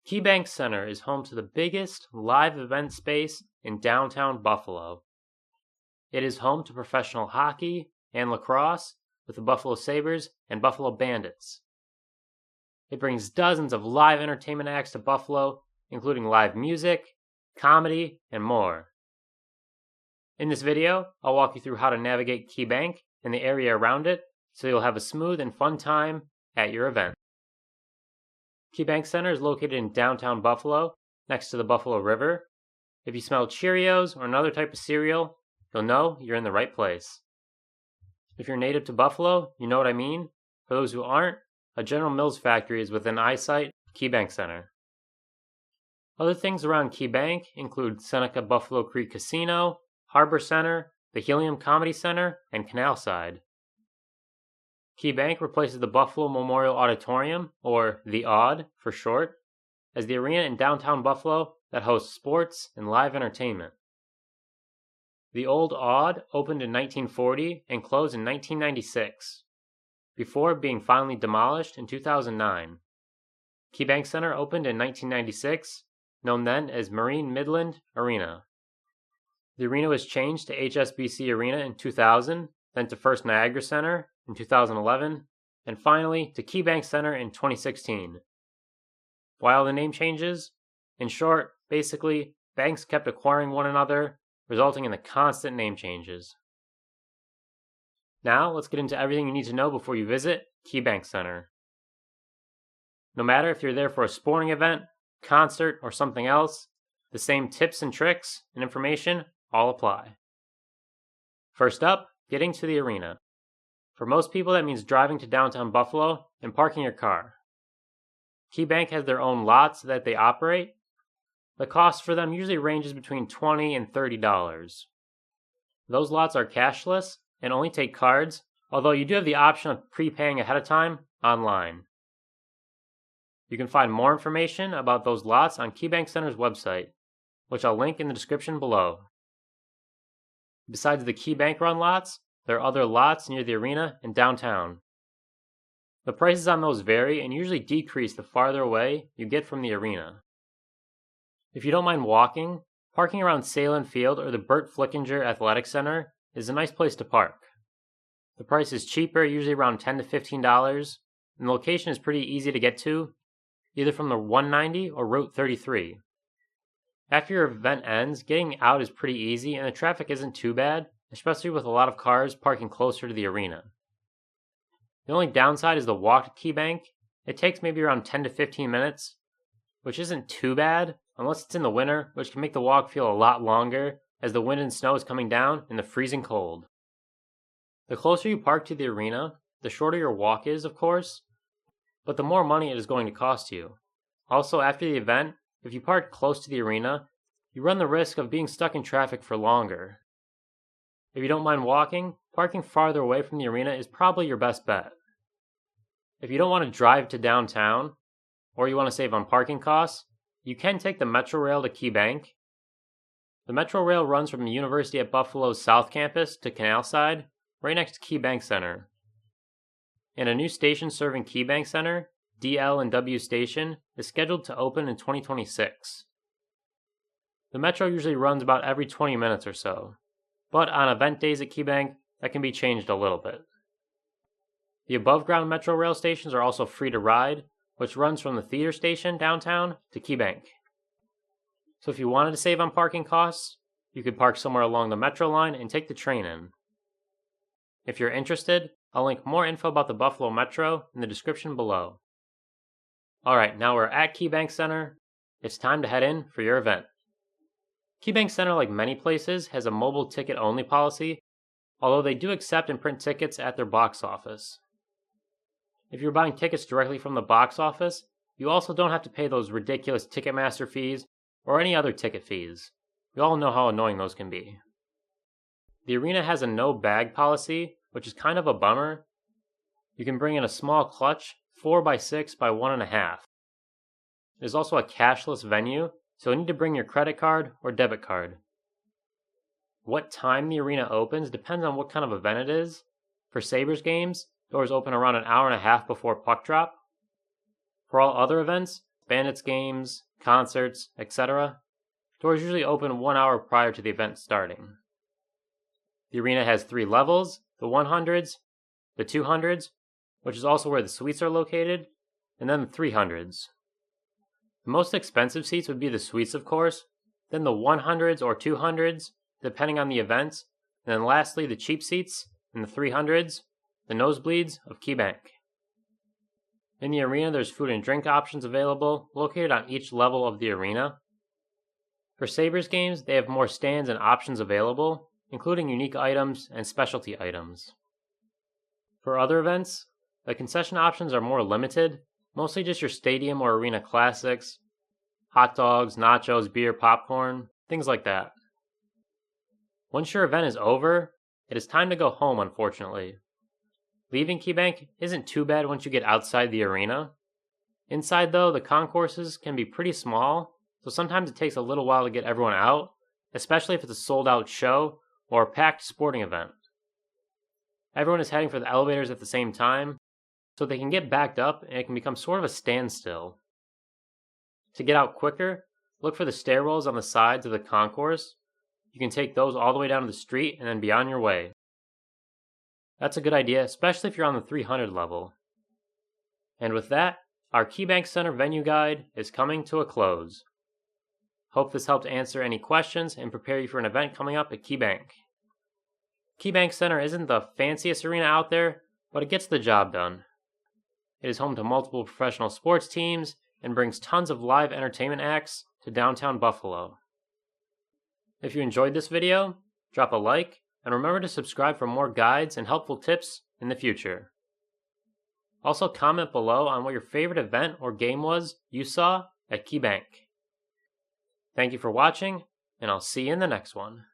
KeyBank Center is home to the biggest live event space in downtown Buffalo. It is home to professional hockey and lacrosse with the Buffalo Sabres and Buffalo Bandits. It brings dozens of live entertainment acts to Buffalo, including live music, comedy, and more. In this video, I'll walk you through how to navigate KeyBank and the area around it so you'll have a smooth and fun time at your event. KeyBank Center is located in downtown Buffalo, next to the Buffalo River. If you smell Cheerios or another type of cereal, you'll know you're in the right place. If you're native to Buffalo, you know what I mean. For those who aren't, a General Mills factory is within eyesight of KeyBank Center. Other things around KeyBank include Seneca Buffalo Creek Casino, Harbor Center, the Helium Comedy Center, and Canal Side. KeyBank replaces the Buffalo Memorial Auditorium, or the AUD for short, as the arena in downtown Buffalo that hosts sports and live entertainment. The old AUD opened in 1940 and closed in 1996, before being finally demolished in 2009. KeyBank Center opened in 1996, known then as Marine Midland Arena. The arena was changed to HSBC Arena in 2000, then to First Niagara Center in 2011, and finally to KeyBank Center in 2016. Why all the name changes? In short, basically, banks kept acquiring one another, resulting in the constant name changes. Now, let's get into everything you need to know before you visit KeyBank Center. No matter if you're there for a sporting event, concert, or something else, the same tips and tricks and information all apply. First up, getting to the arena. For most people, that means driving to downtown Buffalo and parking your car. KeyBank has their own lots that they operate. The cost for them usually ranges between $20 and $30. Those lots are cashless and only take cards, although you do have the option of prepaying ahead of time online. You can find more information about those lots on KeyBank Center's website, which I'll link in the description below. Besides the KeyBank run lots, there are other lots near the arena and downtown. The prices on those vary and usually decrease the farther away you get from the arena. If you don't mind walking, parking around Salem Field or the Burt Flickinger Athletic Center is a nice place to park. The price is cheaper, usually around $10 to $15, and the location is pretty easy to get to, either from the 190 or Route 33. After your event ends, getting out is pretty easy and the traffic isn't too bad, especially with a lot of cars parking closer to the arena. The only downside is the walk to KeyBank. It takes maybe around 10 to 15 minutes, which isn't too bad, unless it's in the winter, which can make the walk feel a lot longer as the wind and snow is coming down in the freezing cold. The closer you park to the arena, the shorter your walk is, of course, but the more money it is going to cost you. Also, after the event, if you park close to the arena, you run the risk of being stuck in traffic for longer. If you don't mind walking, parking farther away from the arena is probably your best bet. If you don't want to drive to downtown, or you want to save on parking costs, you can take the Metro Rail to KeyBank. The Metro Rail runs from the University at Buffalo's South Campus to Canal Side, right next to KeyBank Center. And a new station serving KeyBank Center, DL&W Station, is scheduled to open in 2026. The Metro usually runs about every 20 minutes or so, but on event days at KeyBank, that can be changed a little bit. The above-ground Metro Rail stations are also free to ride, which runs from the theater station downtown to KeyBank. So if you wanted to save on parking costs, you could park somewhere along the Metro line and take the train in. If you're interested, I'll link more info about the Buffalo Metro in the description below. Alright, now we're at KeyBank Center. It's time to head in for your event. KeyBank Center, like many places, has a mobile ticket-only policy, although they do accept and print tickets at their box office. If you're buying tickets directly from the box office, you also don't have to pay those ridiculous Ticketmaster fees or any other ticket fees. We all know how annoying those can be. The arena has a no-bag policy, which is kind of a bummer. You can bring in a small clutch, 4x6 by 1.5. There's also a cashless venue, so you'll need to bring your credit card or debit card. What time the arena opens depends on what kind of event it is. For Sabres games, doors open around an hour and a half before puck drop. For all other events, Bandits games, concerts, etc., doors usually open 1 hour prior to the event starting. The arena has 3 levels, the 100s, the 200s, which is also where the suites are located, and then the 300s. The most expensive seats would be the suites, of course, then the 100s or 200s, depending on the event, and then lastly the cheap seats in the 300s, the nosebleeds of KeyBank. In the arena, there's food and drink options available, located on each level of the arena. For Sabres games, they have more stands and options available, including unique items and specialty items. For other events, the concession options are more limited, mostly just your stadium or arena classics, hot dogs, nachos, beer, popcorn, things like that. Once your event is over, it is time to go home, unfortunately. Leaving KeyBank isn't too bad once you get outside the arena. Inside, though, the concourses can be pretty small, so sometimes it takes a little while to get everyone out, especially if it's a sold-out show or a packed sporting event. Everyone is heading for the elevators at the same time, so they can get backed up and it can become sort of a standstill. To get out quicker, look for the stairwells on the sides of the concourse. You can take those all the way down to the street and then be on your way. That's a good idea, especially if you're on the 300 level. And with that, our KeyBank Center venue guide is coming to a close. Hope this helped answer any questions and prepare you for an event coming up at KeyBank. KeyBank Center isn't the fanciest arena out there, but it gets the job done. It is home to multiple professional sports teams and brings tons of live entertainment acts to downtown Buffalo. If you enjoyed this video, drop a like and remember to subscribe for more guides and helpful tips in the future. Also comment below on what your favorite event or game was you saw at KeyBank. Thank you for watching, and I'll see you in the next one.